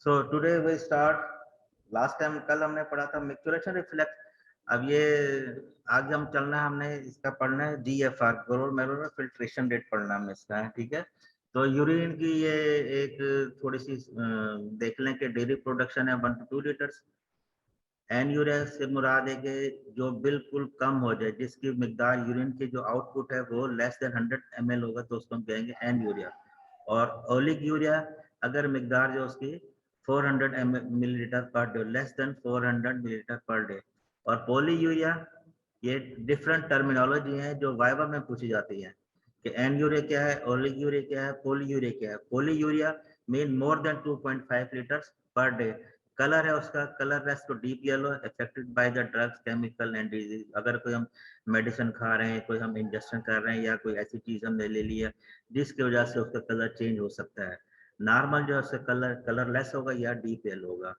So today we start. Last time कल हमने पढ़ा था मैक्चुरेशन रिफ्लेक्स. अब ये आगे हम चलना है, हमने इसका पढ़ना है GFR, ग्लोमेरुलर फिल्ट्रेशन रेट पढ़ना है इसका है. ठीक है. तो यूरिन की ये एक थोड़ी सी देख लें कि डेली प्रोडक्शन है 1 to 2 लीटर्स. एनयूरिया से मुराद है कि जो बिल्कुल कम हो जाए, जिसकी मिकदार यूरिन की जो आउटपुट है वो लेस देन 100 ml होगा तो उसको हम कहेंगे एनयूरिया. और ओलिक यूरिया अगर मिकदार जो उसकी 400 millilitre per day, less than 400 millilitre per day. और पोली यूरिया, ये डिफरेंट टर्मिनोलॉजी है जो वाइवा में पूछी जाती है कि एनयूरिया क्या है, ओलिक यूरिया क्या है, पोली यूरिया क्या है. Polyuria mean more than 2.5 litres per day. Colour है उसका colourless to deep yellow, affected by the drugs, chemical and disease. अगर कोई हम मेडिसिन खा रहे हैं, कोई हम इंजेक्शन कर रहे हैं या कोई ऐसी चीज हमने ले ली है जिसकी वजह से उसका कलर चेंज हो सकता है. नॉर्मल जो है उसका कलर कलरलेस होगा या डीप येलो होगा.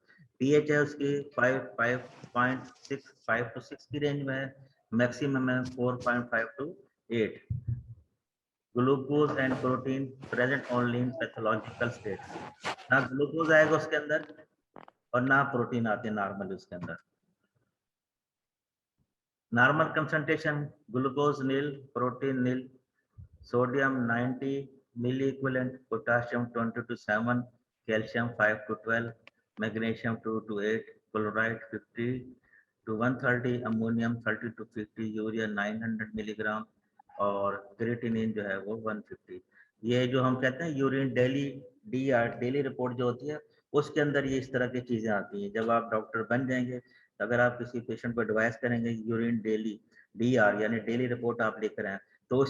पीएच है उसकी 5.6 5 to 6 की रेंज में है. मैक्सिमम है 4.5 to 8. Glucose and protein present only in pathological state. ना ग्लूकोज आएगा उसके अंदर और ना प्रोटीन आते हैं नॉर्मल उसके अंदर. Normal concentration glucose nil, protein nil, sodium 90 milli equivalent, potassium 20 to 7, calcium 5 to 12, magnesium 2 to 8, chloride 50 to 130, ammonium 30 to 50, urea 900 milligram और क्रिएटिनिन जो है वो 150. ये जो हम कहते हैं यूरिन डेली डेली रिपोर्ट जो होती है उसके अंदर ये इस तरह की चीजें आती हैं. जब आप डॉक्टर बन जाएंगे तो अगर आप किसी पेशेंट को एडवाइस करेंगे यूरिन डेली DR यानी डेली रिपोर्ट आप लेकर आए तो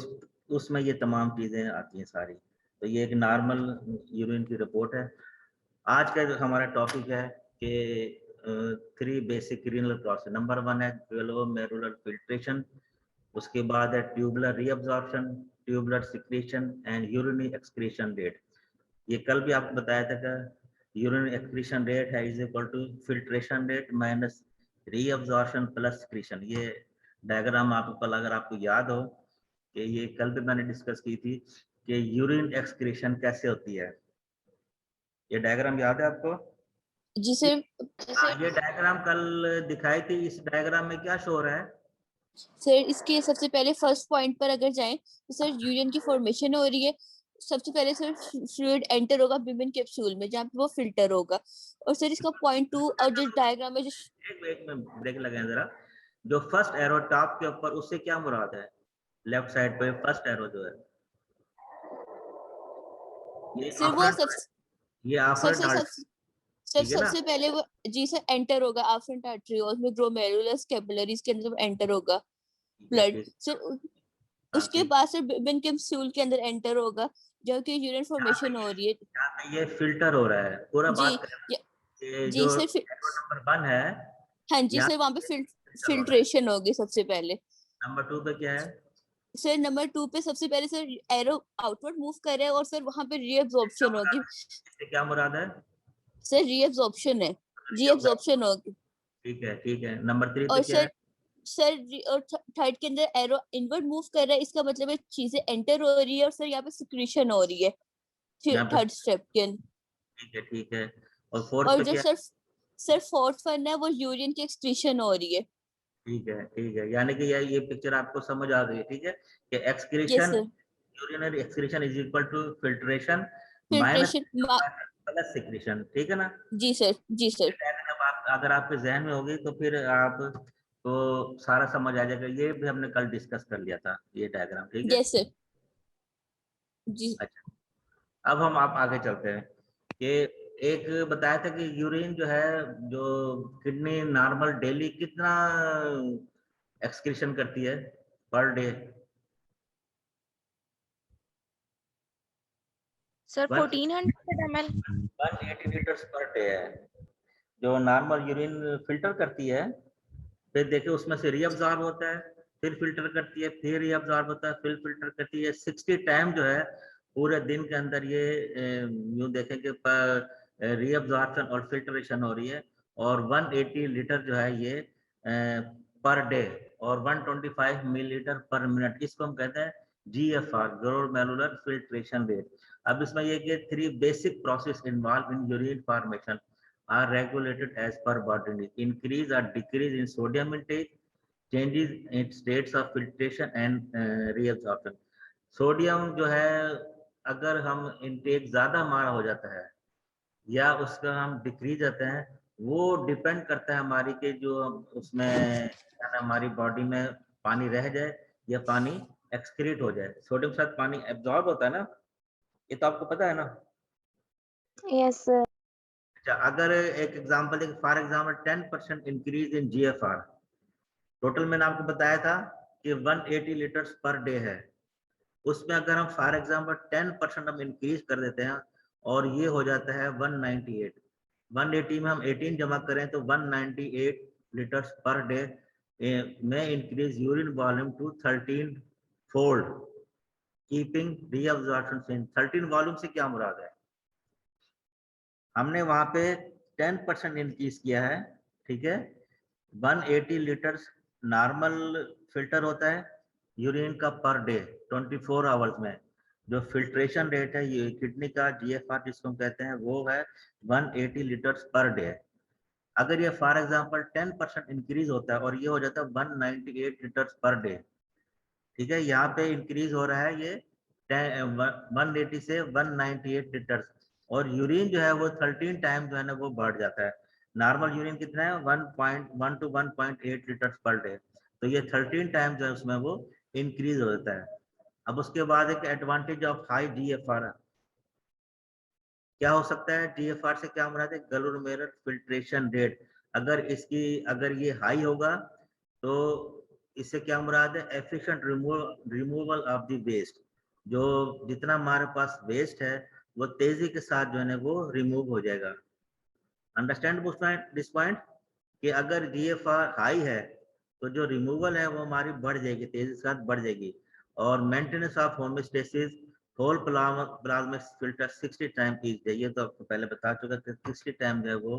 उसमें ये तमाम चीजें आती हैं सारी. तो ये एक नॉर्मल यूरिन की रिपोर्ट है. आज का जो हमारा टॉपिक है कि 3 बेसिक रीनल प्रोसेस. नंबर 1 है ग्लोमेरुलर फिल्ट्रेशन, उसके बाद है tubular reabsorption, tubular secretion and urinary excretion rate. ये कल भी आपको बताया था कि यूरिन एक्सक्रीशन रेट है is equal to filtration rate minus reabsorption plus secretion. ये डायग्राम आपको कल अगर आपको याद हो कि ये कल भी मैंने डिस्कस की थी कि यूरिन एक्सक्रीशन कैसे होती है. ये डायग्राम याद है आपको? जी सर. ये डायग्राम कल दिखाई थी. इस डायग्राम में क्या शो हो रहा है? सर इसके सबसे पहले फर्स्ट पॉइंट पर अगर जाएं तो सर यूरिन की फॉर्मेशन हो रही है. सबसे पहले सर फ्लूइड एंटर होगा बिबिन कैप्सूल में जहाँ पे वो फिल्टर होगा. और सर इसका पॉइंट 2 और जो डायग्राम में जो एक में ब्रेक लगाएं जरा. जो फर्स्ट एरो टॉप के ऊपर, उससे क्या मुराद है? लेफ्ट साइड पे फर्स्ट एरो जो है ये सर वो ये आफ्रेंट सबसे आर्टरी. सर ठीक है ना? सबसे पहले वो जी सर एंटर होगा आफ्रेंट आर्टरियोल्स में, ग्लोमेरुलस कैपिलरीज के अंदर एंटर होगा ब्लड. ठीक. सर हाँ, उसके ठीक. बाद सर बिबिन कैप्सूल के अंदर एंटर होगा जहाँ की यूरिन फॉर्मेशन हो रही है. यहाँ पे ये फिल्टर हो रहा है. पूरा जी बात करें कि जी जो सर. एरो नंबर 1 है हाँ जी यहाँ सर वहां पे फिल्टर हो रहा है. फिल्ट्रेशन होगी सबसे पहले. नंबर 2 पे क्या है? सर नंबर 2 पे सबसे पहले सर एरो आउटवर्ड मूव कर रहा है और सर वहां पे क्या रीअब्जॉर्प्शन मुराद होगी. है? इससे क्या मुराद है? सर रीअब्जॉर्प्शन है, रीअब्जॉर्प्शन होगी. ठीक है. नंबर 3 पे और क्या है? और थर्ड के अंदर एरो इनवर्ड मूव कर रहा है. इसका मतलब है चीजें एंटर हो रही है और सर यहाँ पे सिक्रीशन हो रही है यहाँ पे थर्ड स्टेप के अंदर. ठीक है. और फोर्थ और पे जो क्या? सर फोर्थ वन है वो यूरिन की एक्सक्रीशन हो रही है. ठीक है. यानी कि ये पिक्चर आपको समझ आ गई. ठीक है कि yes excretion, sir. Urinary excretion is equal to filtration minus filtration. Plus secretion. ठीक है ना? जी सर. जी सर. अब आप अगर आपके जहन में होगी तो फिर आप तो सारा समझ आ जाएगा. ये भी हमने कल डिस्कस कर लिया था ये डायग्राम. ठीक है. Yes sir. जी अच्छा, अब हम आप आगे चलते हैं कि एक बताया था कि यूरिन जो है, जो किडनी नॉर्मल डेली कितना एक्सक्रीशन करती है per day? Sir 1400 ml. 180 litres per day है जो नॉर्मल यूरिन फिल्टर करती है. फिर देखिए उसमें से रीअब्जॉर्ब होता है, फिर फिल्टर करती है, फिर रीअब्जॉर्ब होता है, फिर फिल्टर करती है. 60 टाइम जो है पूरे दिन के अंदर ये यूं देखें कि रीअब्जॉर्प्शन और फिल्ट्रेशन हो रही है. और 180 लीटर जो है ये पर डे और 125 मिलीलीटर पर मिनट. इसको हम कहते हैं GFR, glomerular filtration rate. अब इसमें ये कि 3 basic process involved in urine formation are regulated as per body need. Increase or decrease in sodium intake, changes in states of filtration and reabsorption. Sodium जो है अगर हम इनटेक ज्यादा हमारा हो जाता है या उसका हम डिक्रीज जाते हैं, वो डिपेंड करता है हमारी के जो उसमें हमारी बॉडी में पानी रह जाए या पानी एक्सक्रीट हो जाए। सोडियम के साथ पानी एब्जॉर्ब होता है ना, ये तो आपको पता है ना। Yes, sir. अच्छा, अगर एक एग्जांपल दें, for example 10% increase in GFR, total मैंने आपको बताया था कि 180 लीटर्स पर डे है, उसमें अगर हम फॉर एग्जांपल 10% हम इंक्रीज कर देते हैं और ये हो जाता है 198, 180 में हम 18 जमा करें तो 198 लीटर्स पर डे में increase urine volume to 13 fold, keeping reabsorption in 13 volume से क्या मुराद है, हमने वहां पे 10% इंक्रीज किया है, ठीक है। 180 लीटर्स नॉर्मल फिल्टर होता है यूरिन का पर डे 24 आवर्स में, जो फिल्ट्रेशन रेट है ये किडनी का जीएफआर जिसको हम कहते हैं वो है 180 लीटर्स पर डे। अगर ये फॉर एग्जांपल 10% इंक्रीज होता है और ये हो जाता है 198 लीटर्स पर डे, ठीक है। यहाँ पे इंक्रीज हो रहा है ये 180 से 198 लीटर्स, और यूरिन जो है वो 13 टाइम जो है ना वो बढ़ जाता है। नॉर्मल यूरिन कितना है 1.1 टू 1.8 लीटर्स पर डे, तो ये 13 टाइम जो है उसमें वो इंक्रीज हो जाता है। अब उसके बाद एक एडवांटेज ऑफ हाई जीएफआर क्या हो सकता है, जीएफआर से क्या मुराद है, ग्लोमेरुलर फिल्ट्रेशन रेट। अगर ये हाई होगा तो इससे क्या मुराद है, efficient removal of the waste, जो जितना हमारे पास वेस्ट है वो तेजी के साथ जो है ना वो रिमूव हो जाएगा। अंडरस्टैंड दिस पॉइंट कि अगर जीएफआर हाई है तो जो रिमूवल है वो हमारी बढ़ जाएगी, तेजी के साथ बढ़ जाएगी। और maintenance of homeostasis whole plasma filter 60 time each day, ये तो आपको पहले बता चुका कि 60 टाइम जो है वो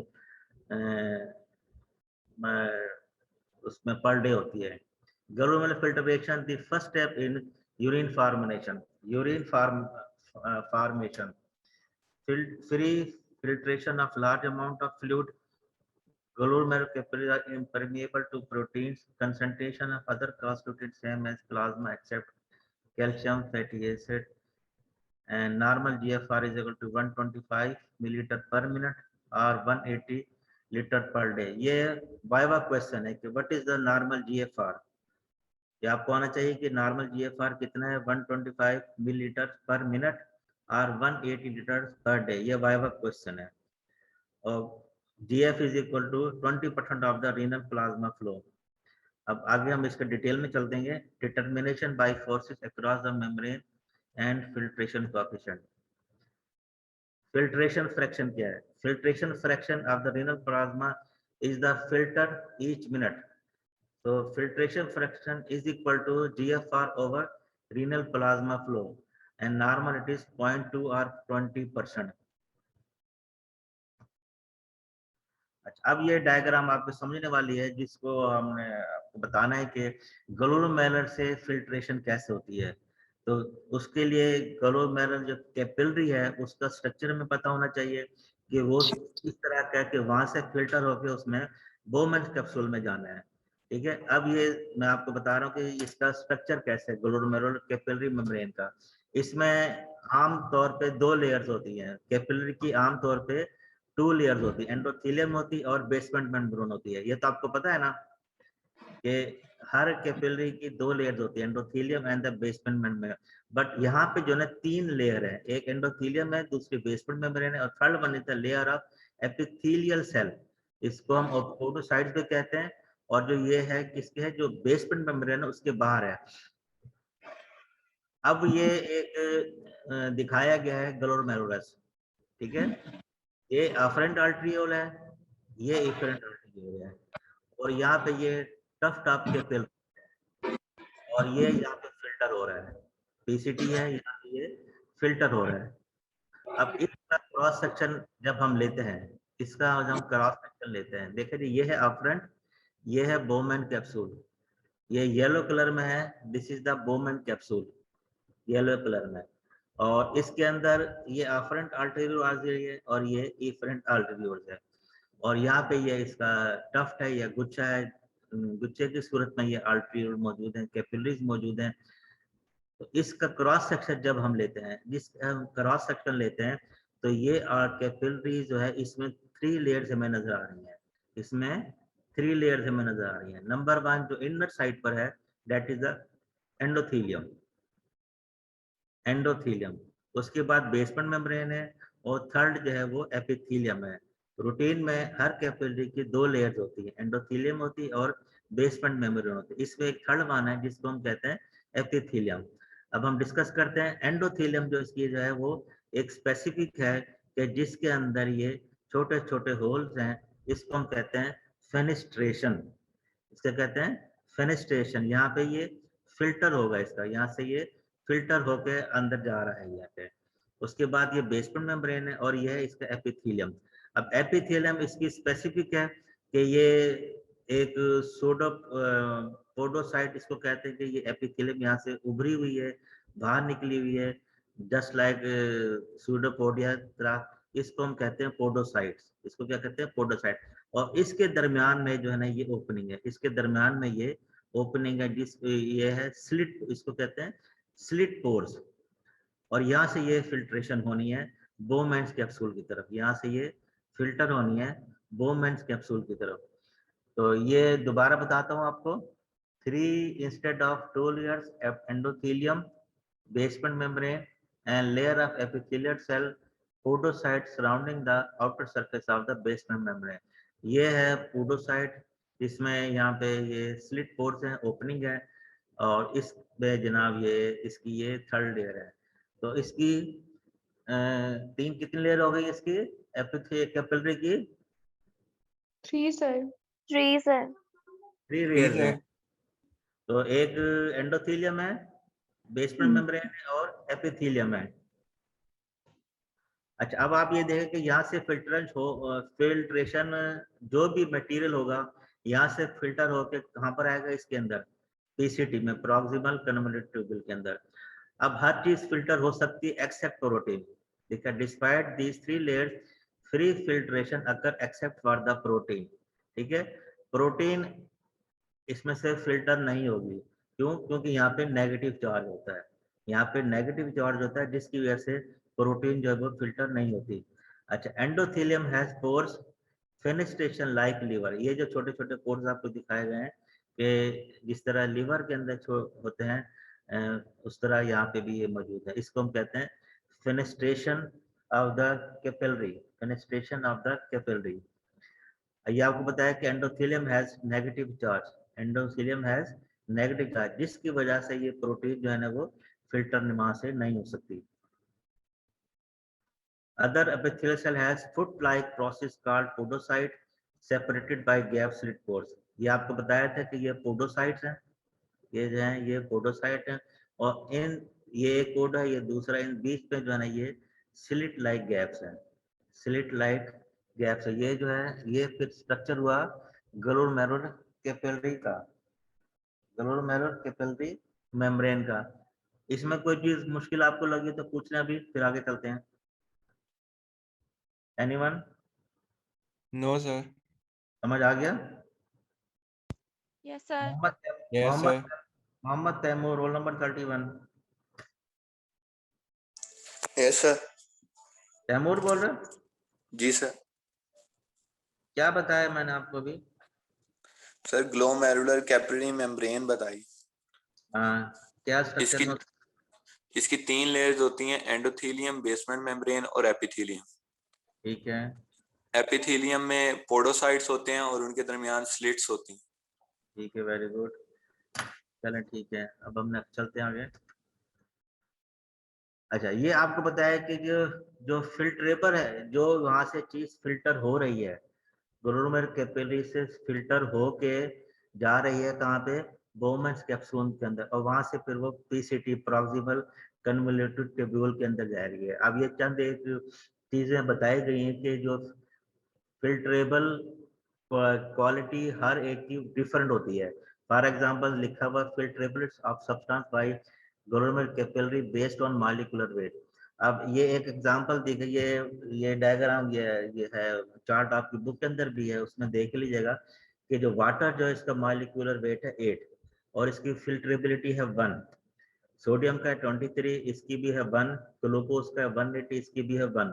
उसमें पर डे होती है। Glomerular filtration the first step in urine formation, free filtration of large amount of fluid. Glomerular capillaries are impermeable to proteins. Concentration of other constituents same as plasma except calcium, fatty acid, and normal GFR is equal to 125 milliliter per minute or 180 litre per day. ये viva question है कि what is the normal GFR, ये आपको आना चाहिए कि normal GFR कितना है 125 मिलीलीटर पर मिनट और 180 लीटर पर डे, ये वाइवा क्वेश्चन है। और GF is equal to 20% of the renal plasma flow. अब आगे हम इसके डिटेल में चल देंगे। Determination by forces across the membrane and filtration coefficient. Filtration fraction क्या है, filtration fraction of the renal plasma is the filter each minute, so filtration fraction is equal to GFR over renal plasma flow and normal it is 0.2 or 20%। अच्छा, अब ये diagram आपको समझने वाली है जिसको हमने आपको बताना है कि ग्लोमेरुलर से फिल्ट्रेशन कैसे होती है। तो उसके लिए ग्लोमेरुलर जो कैपिलरी है उसका स्ट्रक्चर हमें पता होना चाहिए कि वो किस तरह का, कि वहां से फिल्टर होकर उसमें बोमेन कैप्सूल में जाना है, ठीक है। अब ये मैं आपको बता रहा हूँ कि इसका स्ट्रक्चर कैसे है ग्लोमेरुलर कैपिलरी मेम्ब्रेन का। इसमें आम तौर पे 2 लेयर्स होती हैं कैपिलरी की, आम तौर पे 2 लेयर्स होती है, एंडोथेलियम होती है और बेसमेंट मेम्ब्रेन होती है। ये तो आपको पता है ना कि हर कैपिलरी की 2 लेयर्स होती है, endothelium and the basement membrane. But यहाँ पे जो है 3 लेयर है, एक एंडोथेलियम है, दूसरी बेसमेंट मेम्ब्रेन है और third one is the layer of epithelial cell, इसको हम ओपोडोसाइट्स भी कहते हैं। और जो ये है किसके है, जो बेसमेंट मेम्ब्रेन है उसके बाहर है। अब ये एक दिखाया गया है ग्लोमेरुलस, ठीक है। ये अफरेंट आर्टरियोल है, ये इफरेंट आर्टरियोल है, और यहाँ पे ये टफ्ट ऑफ कैपिल, और ये यहाँ पे फिल्टर हो रहा है, पीसीटी है, यहाँ पे ये फिल्टर हो रहा है। अब इसका क्रॉस सेक्शन जब हम लेते हैं, इसका हम क्रॉस सेक्शन लेते हैं, देखिए जी ये है अफरेंट, ये है बोमेन कैप्सूल, ये येलो कलर में है, this is the Bowman capsule, yellow colour में। और इसके अंदर ये अफरेंट आर्टेरियोल्स है और ये इफरेंट आर्टेरियोल्स है। और यहाँ पे ये इसका टफ्ट है या गुच्छा है, गुच्छे की सूरत में ये आर्टेरियोल मौजूद है, कैपिलरीज मौजूद हैं। तो इसका क्रॉस सेक्शन जब हम लेते हैं, जिस हम क्रॉस सेक्शन लेते हैं, तो ये कैपिलरी जो है इसमें 3 लेयर्स हमें नजर आ रही हैं। इसमें 3 लेयर्स हमें नजर आ रही हैं। नंबर 1 जो इनर साइड पर है, that is the endothelium. Endothelium, उसके बाद बेसमेंट मेम्ब्रेन है, और थर्ड जो है वो एपिथीलियम है। रूटीन में हर कैपिलरी की 2 लेयर्स होती है, एंडोथीलियम होती है और बेसमेंट मेम्ब्रेन होती है। इसमें एक थर्ड वन है जिसको हम कहते हैं एपिथीलियम। अब हम डिस्कस करते हैं एंडोथीलियम, जो इसकी जो है वो एक स्पेसिफिक है कि जिसके अंदर ये छोटे छोटे होल्स हैं, इसको हम कहते हैं फेनिस्ट्रेशन। इसका कहते हैं फेनिस्ट्रेशन। यहाँ पे ये फिल्टर होगा इसका, यहाँ से ये फिल्टर होके अंदर जा रहा है यहाँ पे। उसके बाद ये बेसमेंट मेम्ब्रेन है और ये है इसका एपिथेलियम। अब एपिथेलियम इसकी स्पेसिफिक है कि ये एक सोडो पोडोसाइट इसको कहते हैं कि ये एपिथेलियम यहाँ से उभरी हुई है, बाहर निकली हुई है, जस्ट लाइक सूडोपोडिया तरह। इसको हम कहते हैं पोडोसाइट्स। इसको क्या कहते हैं? पोडोसाइट। और इसके दरमियान में जो है ना ये ओपनिंग है, इसके दरमियान में ये ओपनिंग है, जिस ये है स्लिट, इसको कहते हैं स्लिट पोर्स। और यहाँ से ये फिल्ट्रेशन होनी है बोमेंस कैप्सूल की तरफ, यहाँ से ये फिल्टर होनी है बोमेंस कैप्सूल की तरफ। तो ये दोबारा बताता हूँ आपको, 3 instead of 2 layers endothelium, basement membrane and layer of epithelial cell podocyte surrounding the outer surface of the basement membrane। ये है पोडोसाइट, इसमें यहाँ पे ये स्लिट पोर्स है, ओपनिंग है, और इस पे जनाब ये इसकी ये थर्ड लेयर है। तो इसकी 3 कितनी लेयर हो गई इसकी कैपिलरी की? 3 sir। 3 sir। 3 लेयर्स है। तो एक एंडोथीलियम है, बेसमेंट मेम्ब्रेन है और एपिथीलियम है। अच्छा, अब आप ये देखें कि यहाँ से फिल्ट्रेशन जो भी मटेरियल होगा यहाँ से फिल्टर होके कहाँ पर आएगा? इसके अंदर पीसीटी में, प्रॉक्सिमल कन्वोल्यूट ट्यूब्यूल के अंदर। अब हर चीज फिल्टर हो सकती है एक्सेप्ट प्रोटीन। देखा, despite these 3 layers free filtration occur except for the protein. ठीक है, प्रोटीन इसमें से फिल्टर नहीं होगी। क्यों? क्योंकि यहाँ पे नेगेटिव चार्ज होता है, यहाँ पे नेगेटिव चार्ज होता है, जिसकी वजह से प्रोटीन जो है वो फिल्टर नहीं होती। अच्छा, endothelium has pores fenestration like liver. ये जो छोटे छोटे पोर्स आपको दिखाए गए हैं कि जिस तरह लीवर के अंदर होते हैं, उस तरह यहाँ पे भी ये मौजूद है। इसको हम कहते हैं fenestration of the capillary. Fenestration of the capillary. ये आपको बताया कि endothelium has negative charge, endothelium has negative charge, जिसकी वजह से ये प्रोटीन जो है ना वो फिल्टर नुमा से नहीं हो सकती। Other epithelial cell has foot like process called podocyte separated by gap slit pores. ये आपको बताया था कि ये पोडोसाइट्स हैं, ये जो है ये पोडोसाइट हैं, और इन ये एक कोड है, ये दूसरा, इन बीच में जो है ना ये स्लिट लाइक गैप्स हैं, स्लिट लाइक गैप्स है। ये जो है ये फिर स्ट्रक्चर हुआ ग्लोमेरुलर कैपिलरी का, ग्लोमेरुलर कैपिलरी मेम्ब्रेन का। इसमें कोई चीज मुश्किल आपको लगी तो पूछना भी, फिर आगे चलते हैं। एनीवन? No sir. समझ आ गया? Yes sir। Yes sir. Mohammad Taimur, roll number 31। Yes sir. Taimur बोल रहे? जी सर। क्या बताया मैंने आपको अभी? सर ग्लोमेरुलर कैपिलरी मेम्ब्रेन बताई। क्या स्ट्रक्चर? इसकी 3 लेयर्स होती हैं, एंडोथेलियम, बेसमेंट मेम्ब्रेन और एपिथेलियम। ठीक है। एपिथेलियम में पोडोसाइट्स होते हैं और उनके दरमियान स्लिट्स होती हैं। ठीक है, वेरी गुड। चलें ठीक है, अब हम चलते हैं आगे। अच्छा, ये आपको बताया कि जो फिल्ट्रेबर है, जो वहां से चीज फिल्टर हो रही है, ग्लोमेरुलर कैपिलरी से फिल्टर होके जा रही है कहाँ पे? बोमेंस कैप्सूल के अंदर, और वहां से फिर वो पीसीटी, प्रॉक्सिमल कन्वोल्यूटेड ट्यूब्यूल के अंदर जा रही है। अब ये चंद एक चीजें बताई गई हैं कि जो फिल्ट्रेबल क्वालिटी हर एक की डिफरेंट होती है। फॉर एग्जांपल लिखा हुआ filtrable of substance by glomerular capillary based on molecular weight. अब ये एक एग्जांपल दी गई है, ये डायग्राम ये है चार्ट आपकी बुक के अंदर भी है, उसमें देख लीजिएगा कि जो वाटर जो है इसका मॉलिक्यूलर वेट है 8 और इसकी फिल्ट्रेबिलिटी है 1, सोडियम का 23 इसकी भी है 1, ग्लूकोज का 180 इसकी भी है 1,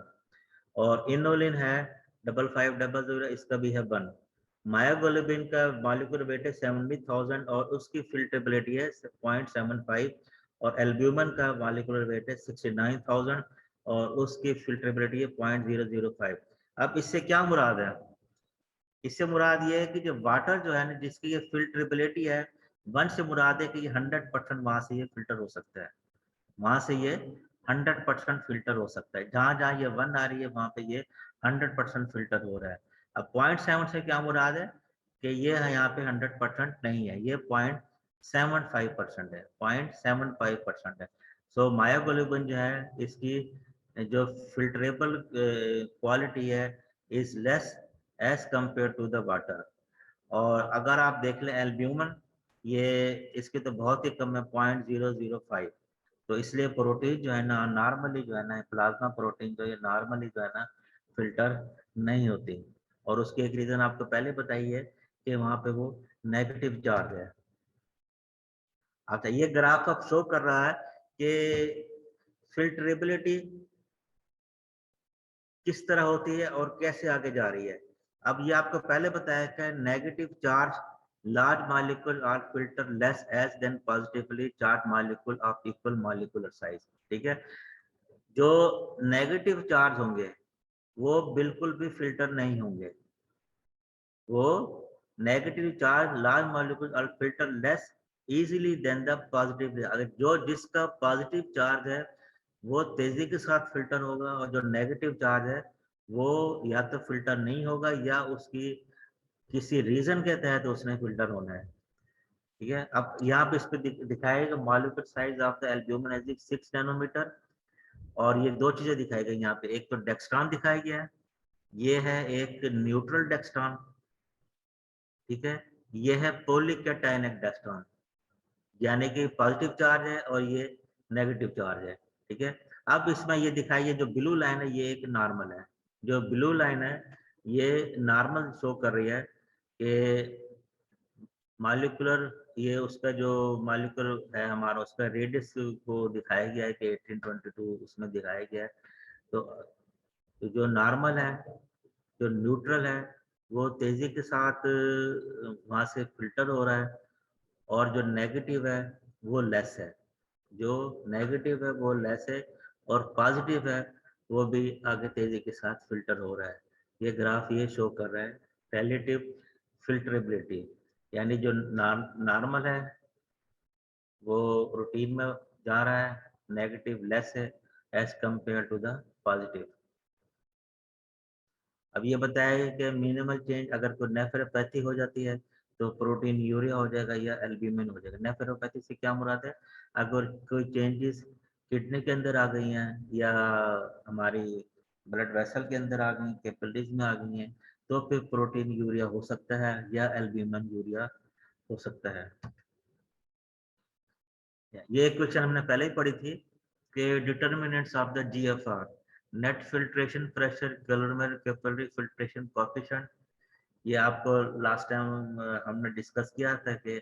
और इनोलिन है 5500 इसका भी है 1। मायोग्लोबिन का मॉलिक्यूलर वेट है 70,000 और उसकी फिल्ट्रेबिलिटी है 0.75, और एल्ब्यूमिन का मॉलिक्यूलर वेट है 69,000 और उसकी फिल्ट्रेबिलिटी है 0.005। अब इससे क्या मुराद है? इससे मुराद ये है कि जो वाटर जो है ना जिसकी ये फिल्ट्रेबिलिटी है 1 से मुराद है कि ये 100% वहां से ये फिल्टर हो सकता है, वहां से ये 100% फिल्टर हो सकता है। जहां जहां ये 1 आ रही है वहां पे ये 100% फिल्टर हो रहा है। अब 0.7 से क्या मुराद है कि ये है यहाँ पे 100% नहीं है, ये 0.75% है, 0.75% है। सो मायोग्लोबिन जो है इसकी जो फिल्ट्रेबल क्वालिटी है is less as compare to the water. और अगर आप देख लें एल्ब्यूमिन, ये इसके तो बहुत ही कम है 0.005। तो इसलिए प्रोटीन जो है ना नॉर्मली जो है ना प्लाज्मा प्रोटीन जो ये नॉर्मली जो है ना फिल्टर नहीं होती, और उसकी एक रीजन आपको पहले बताई है कि वहां पे वो नेगेटिव चार्ज है। अच्छा, ये ग्राफ अब शो कर रहा है कि फिल्ट्रेबिलिटी किस तरह होती है और कैसे आगे जा रही है। अब ये आपको पहले बताया कि negative charge large molecule are filter less as than positively charge molecule of equal molecular size. ठीक है, जो नेगेटिव चार्ज होंगे वो बिल्कुल भी फिल्टर नहीं होंगे, वो negative charge large molecule are filter less easily than the positive. अगर जो जिसका पॉजिटिव चार्ज है वो तेजी के साथ फिल्टर होगा और जो नेगेटिव चार्ज है वो या तो फिल्टर नहीं होगा या उसकी किसी रीजन के तहत उसने फिल्टर होना है। ठीक है, अब यहाँ पे इस पे दिखाएगा molecular size of the albumin as 6 nanometer, और ये दो चीजें दिखाई गई यहाँ पे, एक तो डेक्स्ट्रॉन दिखाया गया है, ये है एक न्यूट्रल डेक्स्ट्रॉन। ठीक है, ये है पॉलीकैटायनिक डेक्स्ट्रॉन, यानी कि पॉजिटिव चार्ज है और ये नेगेटिव चार्ज है। ठीक है, अब इसमें ये दिखाइए जो ब्लू लाइन है ये एक नॉर्मल है, जो ब्लू लाइन है ये नॉर्मल शो कर रही है कि मॉलिक्यूलर, ये उसका जो मॉलिक्यूलर है हमारा उसका रेडियस को दिखाया गया है कि 1822 उसमें दिखाया गया है। तो जो नॉर्मल है, जो न्यूट्रल है वो तेजी के साथ वहां से फिल्टर हो रहा है, और जो नेगेटिव है वो लेस है, जो नेगेटिव है वो लेस है, और पॉजिटिव है वो भी आगे तेजी के साथ फिल्टर हो रहा है। ये ग्राफ ये शो कर रहा है रिलेटिव फिल्टरेबिलिटी, यानी जो नॉर्मल है वो रूटीन में जा रहा है, नेगेटिव लेस है as compare to the positive. अब ये बताया है कि मिनिमल चेंज अगर कोई नेफ्रोपैथी हो जाती है तो प्रोटीन यूरिया हो जाएगा या एल्ब्यूमिन हो जाएगा। नेफ्रोपैथी से क्या मुराद है? अगर कोई चेंजेस किडनी के अंदर आ गई हैं या हमारी ब्लड वेसल के अंदर आ गई, कैपिलरीज में आ गई हैं, तो फिर प्रोटीन यूरिया हो सकता है या एल्ब्यूमिन यूरिया हो सकता है। ये क्वेश्चन हमने पहले ही पढ़ी थी कि determinants of the GFR, net filtration pressure, glomerular capillary filtration coefficient. ये आपको लास्ट टाइम हमने डिस्कस किया था कि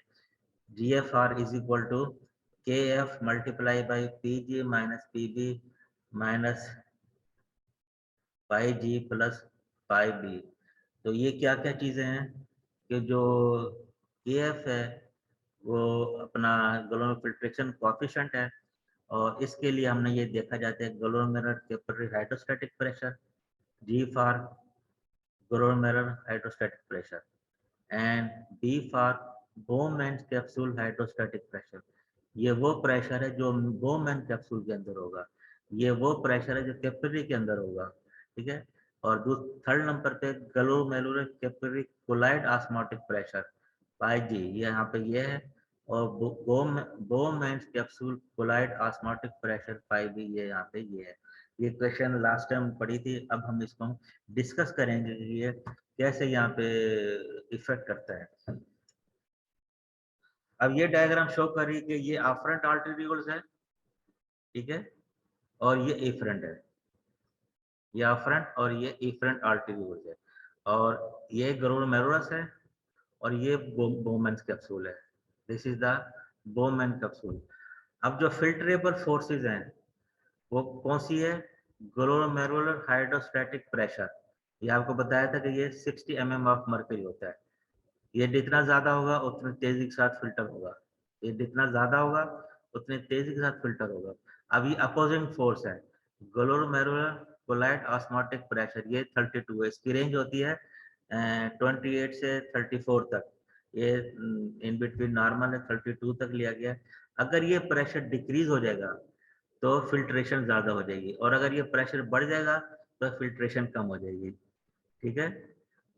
GFR is equal to KF multiply by PG minus PB minus pi G plus pi B. तो ये क्या क्या चीजें हैं कि जो केएफ है वो अपना ग्लोमेरुलर फिल्ट्रेशन कोएफिशिएंट है, और इसके लिए हमने ये देखा जाता है glomerular capillary hydrostatic pressure, G for glomerular hydrostatic pressure, and B for Bowman capsule hydrostatic pressure. ये वो प्रेशर है जो बोमैन कैप्सूल के अंदर होगा, ये वो प्रेशर है जो कैपिलरी के अंदर होगा। ठीक है, और थर्ड नंबर पे glomerular capillary colloid osmotic pressure pi G, ये यहाँ पे ये है, और Bowman capsule colloid osmotic pressure pi B, ये यहाँ पे ये है। ये क्वेश्चन लास्ट टाइम पढ़ी थी, अब हम इसको डिस्कस करेंगे कि ये कैसे यहाँ पे इफेक्ट करता है। अब ये डायग्राम शो कर रही है कि ये अफरेंट आर्टरीोल्स है ठीक है, और ये एफरेंट है, ये अफरेंट और ये एफरेंट आर्टेरियोल्स है, और ये ग्लोमेरुलस है और ये बोमेंस कैप्सूल है। This is the Bowman capsule. अब जो फिल्ट्रेबल फोर्सेस हैं वो कौन सी है? Glomerular hydrostatic pressure. ये आपको बताया था कि ये 60 mm ऑफ मर्करी होता है। ये जितना ज्यादा होगा उतनी तेजी के साथ फिल्टर होगा, ये जितना ज्यादा होगा उतनी तेजी के साथ फिल्टर होगा। अब ये अपोजिंग फोर्स है, ग्लोमेरुलर कोलाइड ऑस्मोटिक प्रेशर, ये 32 है। इसकी रेंज होती है 28 से 34 तक, ये इन बिटवीन नॉर्मल है, 32 तक लिया गया। अगर ये प्रेशर डिक्रीज हो जाएगा तो फिल्ट्रेशन ज्यादा हो जाएगी, और अगर ये प्रेशर बढ़ जाएगा तो फिल्ट्रेशन कम हो जाएगी। ठीक है,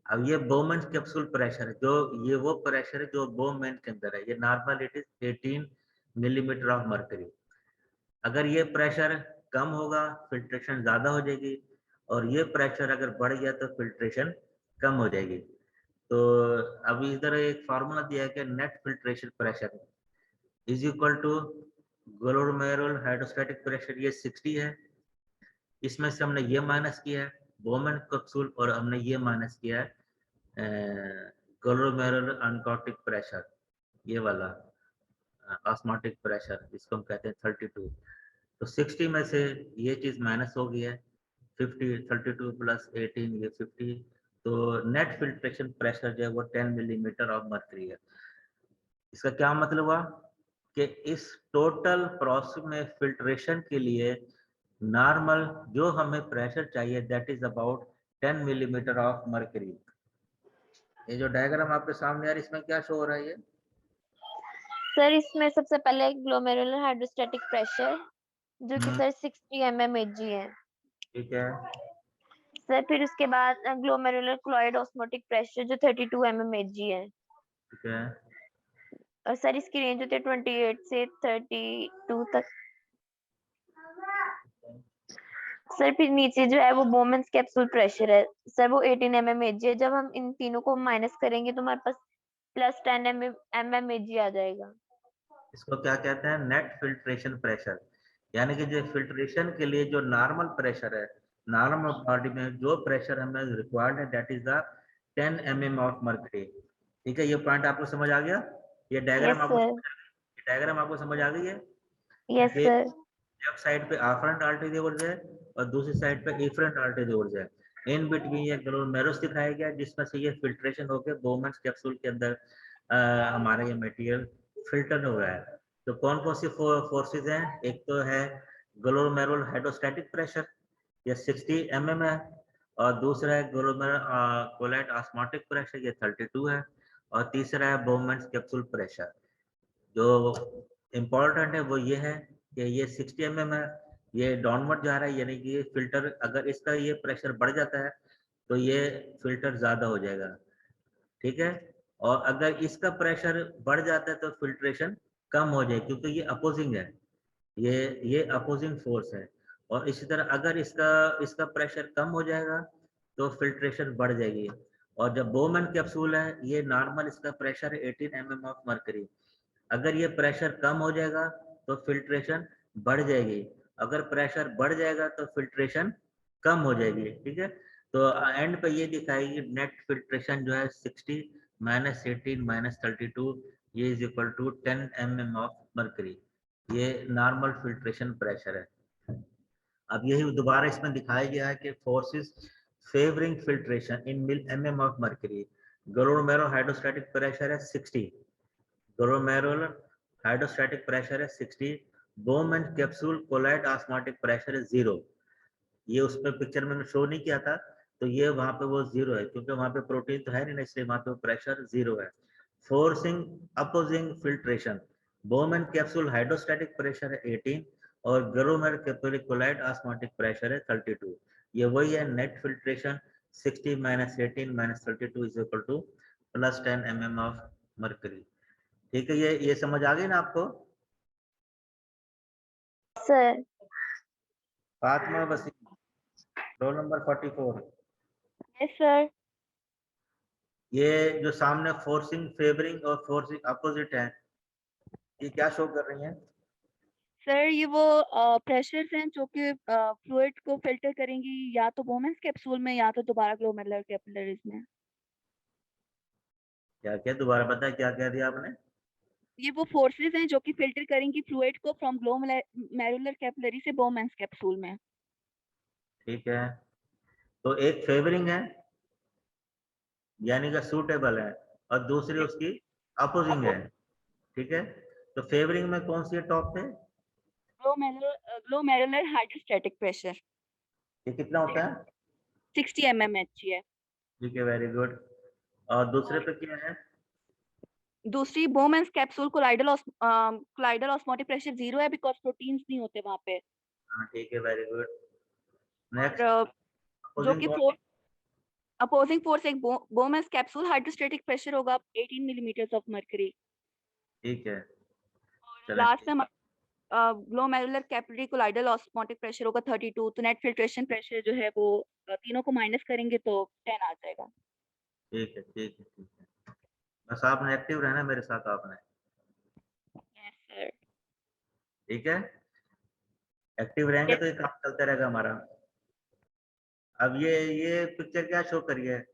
अब ये बोमेन कैप्सूल प्रेशर है, जो ये वो प्रेशर है जो बोमेन के अंदर है। ये normal it is 18 millimetre of mercury. अगर ये प्रेशर कम होगा फिल्ट्रेशन ज्यादा हो जाएगी, और ये प्रेशर अगर बढ़ गया तो फिल्ट्रेशन कम हो जाएगी। तो अभी इधर एक फार्मूला दिया है कि net filtration pressure is equal to glomerular hydrostatic pressure, ये 60 है। इसमें से हमने ये माइनस किया है बोमेन कैप्सूल, और हमने ये माइनस किया है ग्लोमेरुलर अनकॉटिक प्रेशर, ये वाला ऑस्मोटिक प्रेशर जिसको हम कहते हैं 32। तो 60 में से ये चीज माइनस हो गई है, 50 32 प्लस 18 ये 50। तो नेट फिल्ट्रेशन प्रेशर जो है वो 10 मिलीमीटर ऑफ मर्करी है। इसका क्या मतलब हुआ कि इस टोटल प्रोसेस में फिल्ट्रेशन के लिए नॉर्मल जो हमें प्रेशर चाहिए that is about 10 millimetre of mercury. ये जो डायग्राम आपके सामने आ रहा है इसमें क्या शो हो रहा है? ये सर इसमें सबसे पहले ग्लोमेरुलर हाइड्रोस्टैटिक प्रेशर जो कि सर 60 mmHg है। ठीक है, सर फिर उसके बाद ग्लोमेरुलर क्लोराइड ऑस्मोटिक प्रेशर जो 32 mmHg है। ठीक है, और सर इसकी रेंज होती है 28 से 32 तक। सर फिर नीचे जो है वो बोमेन्स कैप्सूल प्रेशर है सर, वो 18 mmHg है। जब हम इन तीनों को माइनस करेंगे तो हमारे पास प्लस 10 mmHg आ जाएगा। इसको क्या कहते हैं? Net filtration pressure. यानी कि जो फिल्ट्रेशन के लिए जो नॉर्मल प्रेशर है, नॉर्मल बॉडी में जो प्रेशर हमें रिक्वायर्ड है that is the 10 mm of mercury. ठीक है, ये पॉइंट आपको समझ आ गया? ये डायग्राम आपको डायग्राम आपको समझ आ गई है? यस ये सर। लेफ्ट साइड पे आफ्रेंट आर्टेरियोल्स है और दूसरी साइड पे एफरेंट आर्टेरियोल्स है। इन बिटवीन ये ग्लोमेरुलस दिखाया गया जिसमें से ये फिल्ट्रेशन होकर बोमेन्स कैप्सूल के अंदर हमारा ये मटेरियल फिल्टर हो रहा है। तो कौन कौन सी फोर्सेस हैं? एक तो है ग्लोमेरुलर हाइड्रोस्टैटिक प्रेशर, ये 60 mm है, और दूसरा है ग्लोमेरुलर कोलाइड ऑस्मोटिक प्रेशर, ये 32 है, और तीसरा है बोमेन्स कैप्सूल प्रेशर। जो इम्पोर्टेंट है वो ये है कि ये 60 mm है, ये डाउनवर्ड जा रहा है, यानी कि ये फिल्टर अगर इसका ये प्रेशर बढ़ जाता है तो ये फिल्टर ज्यादा हो जाएगा। ठीक है, और अगर इसका प्रेशर बढ़ जाता है तो फिल्ट्रेशन कम हो जाए, क्योंकि ये अपोजिंग है, ये अपोजिंग फोर्स है। और इसी तरह अगर इसका इसका प्रेशर कम हो जाएगा तो फिल्ट्रेशन बढ़ जाएगी। और जब बोमेन कैप्सूल है ये नॉर्मल इसका प्रेशर है 18 mm ऑफ मर्करी। अगर ये प्रेशर कम हो जाएगा तो फिल्ट्रेशन बढ़ जाएगी, अगर प्रेशर बढ़ जाएगा तो फिल्ट्रेशन कम हो जाएगी। ठीक है, तो एंड पे ये दिखाएगी नेट फिल्ट्रेशन जो है 60 माइनस 18 माइनस 32 ये is equal to 10 mm of mercury. ये नॉर्मल फिल्ट्रेशन प्रेशर है। अब यही दोबारा इसमें दिखाया गया है कि forces favouring filtration in mm of mercury. Glomerular hydrostatic pressure है 60, ग्लोमेरुलर हाइड्रोस्टैटिक प्रेशर है 60, Bowman capsule colloid osmotic pressure है 0। ये उसमें पिक्चर में शो नहीं किया था, तो ये वहां पे वो 0 है क्योंकि वहां पे प्रोटीन तो है नहीं, इसलिए वहां पे प्रेशर 0 है। Forcing opposing filtration, Bowman capsule hydrostatic pressure है 18 और glomerular capsule colloid osmotic pressure है 32। ये वही है net filtration 60 minus 18 minus 32 is equal to plus 10 mm of mercury. ठीक है, ये समझ आ गई ना आपको? Sir. Fatima Wasim, roll number 44। Yes sir. ये जो सामने फोर्सिंग फेवरिंग और फोर्सिंग अपोजिट है, ये क्या शो कर रही हैं? सर ये वो प्रेशर्स हैं जो कि फ्लूइड को फिल्टर करेंगी या तो बोमेंस कैप्सूल में या तो दोबारा ग्लोमेरुलर कैपिलरीज में। क्या क्या दोबारा बताया, क्या कह दिया आपने? ये वो फोर्सेस हैं जो कि फिल्टर करेंगी फ्लूइड को फ्रॉम ग्लोमेरुलर कैपिलरी से बोमेंस कैप्सूल में। ठीक है, तो एक फेवरिंग है यानी कि सूटेबल है और दूसरी उसकी अपोजिंग है, ठीक है। तो फेवरिंग में कौन सी है टॉप पे? ग्लोमेरुलर हाइड्रोस्टैटिक प्रेशर ये कितना होता है? 60 mmHg है। ठीक है, वेरी गुड। और दूसरे पे क्या है? दूसरी बोमेंस कैप्सूल कोलाइडल ऑस्मोटिक प्रेशर 0 है बिकॉज प्रोटीन्स नहीं होते वहां पे। हाँ ठीक है, वेरी गुड। और नेक्स्ट, जो कि अपोजिंग फोर्स एक बोमेंस कैप्सूल हाइड्रोस्टैटिक प्रेशर होगा 18 मिलीमीटर ऑफ मर्करी। ठीक है, चलें। लास्ट में glomerular capillary colloidal osmotic pressure होगा 32। तो नेट फिल्ट्रेशन प्रेशर जो है वो तीनों को माइनस करेंगे तो 10 आ जाएगा। ठीक है, ठीक है, ठीक है। बस आपने एक्टिव रहना मेरे साथ, आपने। Yes sir. ठीक है, एक्टिव रहेंगे तो ये काम चलता रहेगा हमारा। अब ये पिक्चर क्या शो करी है?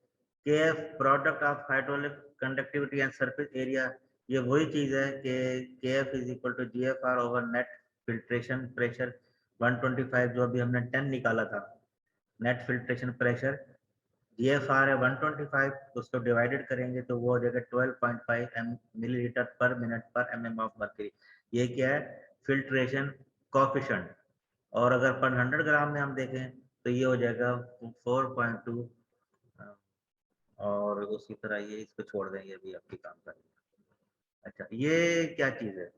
KF product of hydraulic conductivity and surface area. ये वही चीज है कि KF is equal to GFR over net filtration pressure 125, जो अभी हमने 10 निकाला था। नेट फिल्ट्रेशन प्रेशर GFR है 125, उसको डिवाइडेड करेंगे तो वो हो जाएगा 12.5 मिलीलीटर पर मिनट पर mm ऑफ मर्करी। ये क्या है? Filtration coefficient. और अगर पर 100 ग्राम में हम देखें तो ये हो जाएगा 4.2। और उसी तरह ये इसको छोड़ दें, ये भी आपकी काम करेगा। अच्छा, ये क्या चीज है?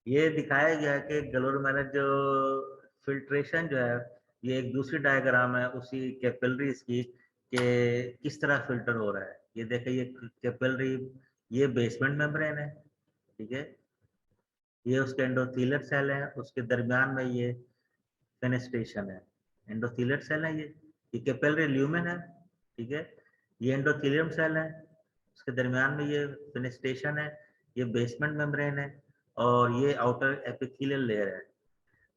ये दिखाया गया है कि ग्लोमेरुलर जो फिल्ट्रेशन जो है, ये एक दूसरी डायग्राम है उसी कैपिलरीज की, कि किस तरह फिल्टर हो रहा है। ये देखिए, ये कैपिलरी, ये बेसमेंट मेम्ब्रेन है, ठीक है। ये उसके एंडोथेलियल सेल है, उसके दरमियान में ये फेनेस्ट्रेशन है। एंडोथेलियल सेल है ये कैपिलरी ल्यूमेन है, ठीक है। ये एंडोथेलियम सेल है, उसके दरमियान में ये फेनेस्ट्रेशन है, ये बेसमेंट मेम्ब्रेन है, और ये आउटर एपिथेलियल लेयर है,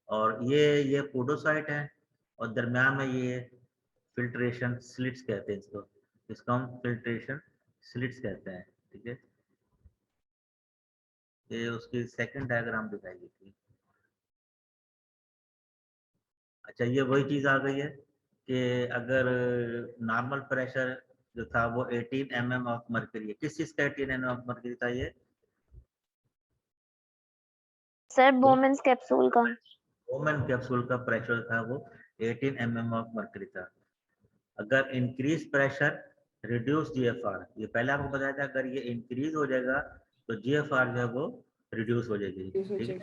और ये पोडोसाइट है, और दरमियान में ये फिल्ट्रेशन स्लिट्स कहते हैं इसको हम फिल्ट्रेशन स्लिट्स कहते हैं, ठीक है। ये उसकी सेकंड डायग्राम दिखाई गई थी। अच्छा, ये वही चीज आ गई है कि अगर नॉर्मल प्रेशर जो था वो 18 mm ऑफ मर्करी है। किस चीज का 18 mm ऑफ मर्करी था ये? सर बोमेंस कैप्सूल का। वोमेन कैप्सूल का प्रेशर था वो 18 mm ऑफ मर्करी था। अगर इंक्रीज प्रेशर रिड्यूस GFR, ये पहले आपको बताया था, अगर ये इंक्रीज हो जाएगा तो GFR जो है वो रिड्यूस हो जाएगी, ठीक है।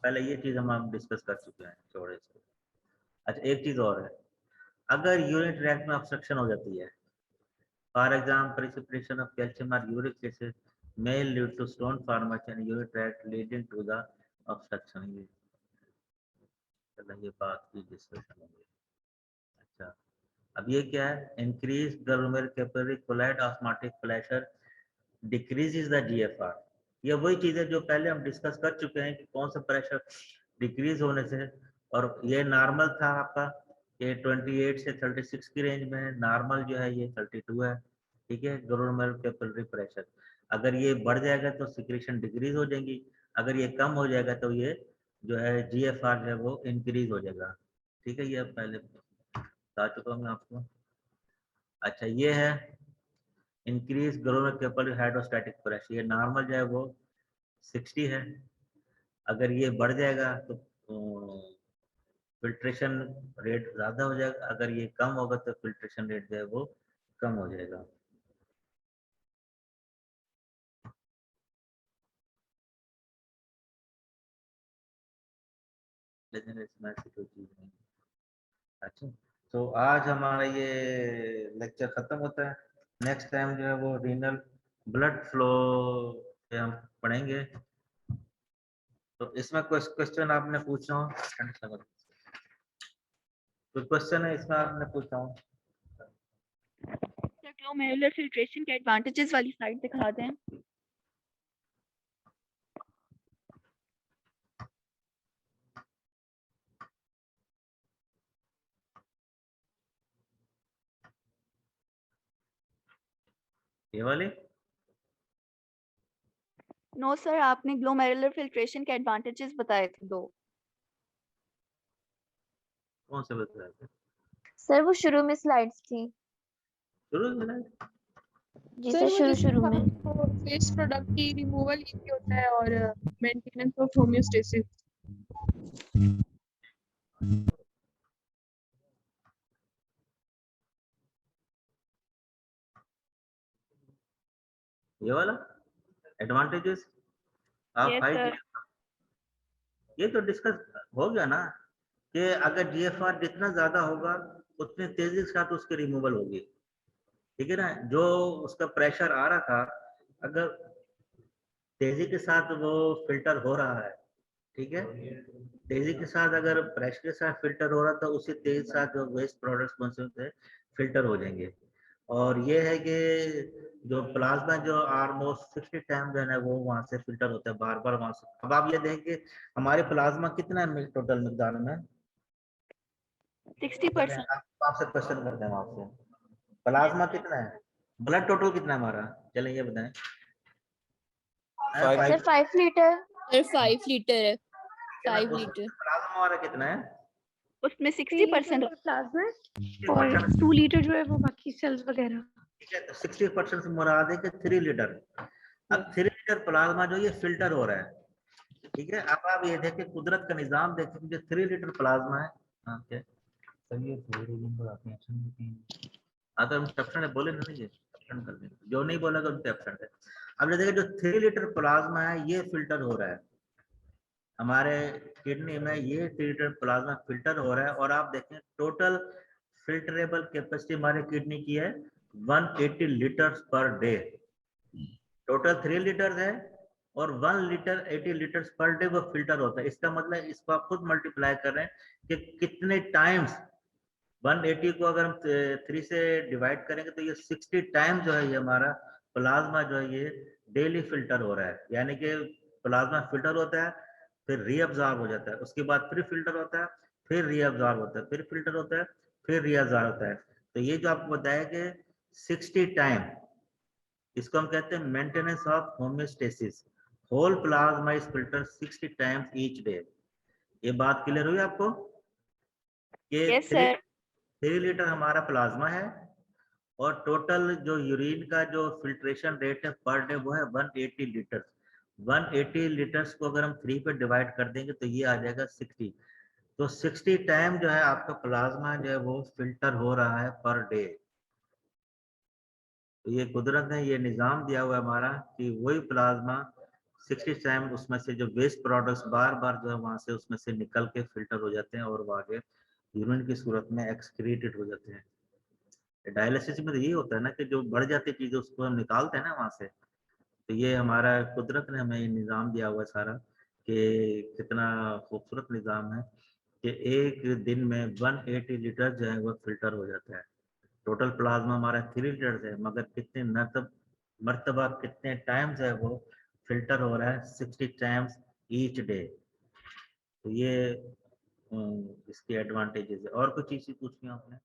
पहले ये चीज हम डिस्कस कर चुके हैं थोड़े से। अच्छा, एक चीज और है, अगर यूरिन ट्रैक्ट में ऑब्स्ट्रक्शन हो जाती है, for example precipitation of calcium और uric acid may lead to stone formation in urinary tract leading to the obstruction। ये बात की डिस्कशन होगी। अच्छा, अब ये क्या है? Increase glomerular capillary colloid osmotic pressure decreases the GFR। ये वही चीज है जो पहले हम डिस्कस कर चुके हैं कि कौन सा प्रेशर डिक्रीज होने से, और ये नॉर्मल था आपका, ये 28 से 36 की रेंज में है। नॉर्मल जो है ये 32 है, ठीक है, ग्लोमेरुलर कैपिलरी प्रेशर। अगर ये बढ़ जाएगा तो सिक्रेशन डिक्रीज हो जाएगी, अगर ये कम हो जाएगा तो ये जो है GFR जो है वो इंक्रीज हो जाएगा, ठीक है। ये पहले बता चुका हूँ मैं आपको। अच्छा, ये है increase glomerular capillary hydrostatic pressure. ये नॉर्मल जो है वो 60 है, अगर ये बढ़ जाएगा तो फिल्ट्रेशन रेट ज्यादा हो जाएगा, अगर ये कम होगा तो फिल्ट्रेशन रेट जो है वो कम हो जाएगा। लेकिन इसमें ऐसी कोई चीज नहीं। अच्छा, तो आज हमारा ये लेक्चर खत्म होता है। नेक्स्ट टाइम जो है वो रीनल ब्लड फ्लो पे हम पढ़ेंगे। तो इसमें कोई क्वेश्चन आपने पूछा हो? कोई क्वेश्चन है इसमें आपने पूछा हो? सर ग्लोमेरुलर फिल्ट्रेशन के एडवांटेजेस वाली स्लाइड दिखा दें। ये वाले नो सर, आपने ग्लोमेरुलर फिल्ट्रेशन के एडवांटेजेस बताए थे 2। कौन से बताए थे? सर वो शुरू में स्लाइड्स थी। शुरू में जी सर सर, वो शुरू में। वेस्ट प्रोडक्ट की रिमूवल इजी होता है और मेंटेनेंस ऑफ होमियोस्टेसिस। ये वाला एडवांटेजेस आप यस हाई सर। ये तो डिस्कस हो गया ना कि अगर जीएफआर जितना ज्यादा होगा उतने तेजी के साथ उसकी रिमूवल होगी, ठीक है ना। जो उसका प्रेशर आ रहा था अगर तेजी के साथ वो फिल्टर हो रहा है, ठीक है, तेजी के साथ अगर प्रेशर के साथ फिल्टर हो रहा था उसी तेज के साथ जो वेस्ट प्रोडक्ट्स कौन से होते हैं फिल्टर हो जाएंगे। और ये है कि जो प्लाज्मा जो ऑलमोस्ट 60 टाइम जो है ना वो वहां से फिल्टर होता है बार बार वहां से। अब आप ये देखेंगे हमारे प्लाज्मा कितना है टोटल मिकदार में 60%। आपसे क्वेश्चन करते हैं आपसे, प्लाज्मा कितना है, ब्लड टोटल कितना है हमारा, चलिए ये बताएं। 5 सर 5 लीटर। सर 5 लीटर है, 5 लीटर। प्लाज्मा हमारा कितना है? उसमें 60% प्लाज्मा और 60%, 2 लीटर जो है वो बाकी सेल्स वगैरह। ठीक है, तो 60% से मुराद है कि 3 लीटर। अब 3 लीटर प्लाज्मा जो ये फिल्टर हो रहा है, ठीक है। अब आप ये देखें कुदरत का निजाम देखें, जो 3 लीटर प्लाज्मा है, हाँ क्या सर ये बढ़ाते हैं अगर हम एब्सेंट है बोले नहीं, ये एब्सेंट कर देंगे, जो नहीं बोलेगा उनके एब्सेंट है। अब ये देखिए जो 3 लीटर प्लाज्मा है ये फिल्टर हो रहा है हमारे किडनी में, ये 3 लीटर प्लाज्मा फिल्टर हो रहा है। और आप देखें टोटल फिल्टरेबल कैपेसिटी हमारे किडनी की है 180 litres per day. Total 3 litre है और 1 लीटर 80 लीटर्स पर डे वो फिल्टर होता है। इसका मतलब इसको आप खुद मल्टीप्लाई कर रहे हैं कि कितने टाइम्स 180 को अगर हम 3 से डिवाइड करेंगे तो ये 60 टाइम जो है ये हमारा प्लाज्मा जो है ये डेली फिल्टर हो रहा है। यानी कि प्लाज्मा फिल्टर होता है फिर रीअब्जॉर्ब हो जाता है, उसके बाद फिर फिल्टर होता है फिर रीअब्जॉर्ब होता है, फिर फिल्टर होता है फिर रीअब्जॉर्ब होता है। तो ये जो आपको बताया कि 60 टाइम, इसको हम कहते हैं maintenance of homeostasis. Whole plasma is filter 60 times each day. ये बात क्लियर हुई आपको? ये यस सर। 3 लीटर हमारा प्लाज्मा है और टोटल जो यूरिन का जो फिल्ट्रेशन रेट है पर डे वो है 180 लीटर। 180 लीटर्स को अगर हम 3 पे डिवाइड कर देंगे तो ये आ जाएगा 60। तो 60 टाइम जो है आपका प्लाज्मा जो है वो फिल्टर हो रहा है पर डे। तो ये कुदरत ने ये निज़ाम दिया हुआ है हमारा कि वही प्लाज्मा 60 टाइम उसमें से जो वेस्ट प्रोडक्ट्स बार बार जो है वहां से उसमें से निकल के फिल्टर हो जाते हैं और वो आगे यूरिन की सूरत में एक्सक्रीटेड हो जाते हैं। डायलिसिस में तो यही होता है ना कि जो बढ़ जाती चीजें उसको हम निकालते हैं ना वहां से। तो ये हमारा कुदरत ने हमें ये निज़ाम दिया हुआ है सारा कि कितना खूबसूरत निज़ाम है कि एक दिन में 180 लीटर जो है वो फिल्टर हो जाता है। टोटल प्लाज्मा हमारा 3 लीटर है मगर कितने मरतबा कितने टाइम्स है वो फिल्टर हो रहा है 60 टाइम्स ईच डे। तो ये इसके एडवांटेजेस है। और कुछ चीज़ पूछनी आपने?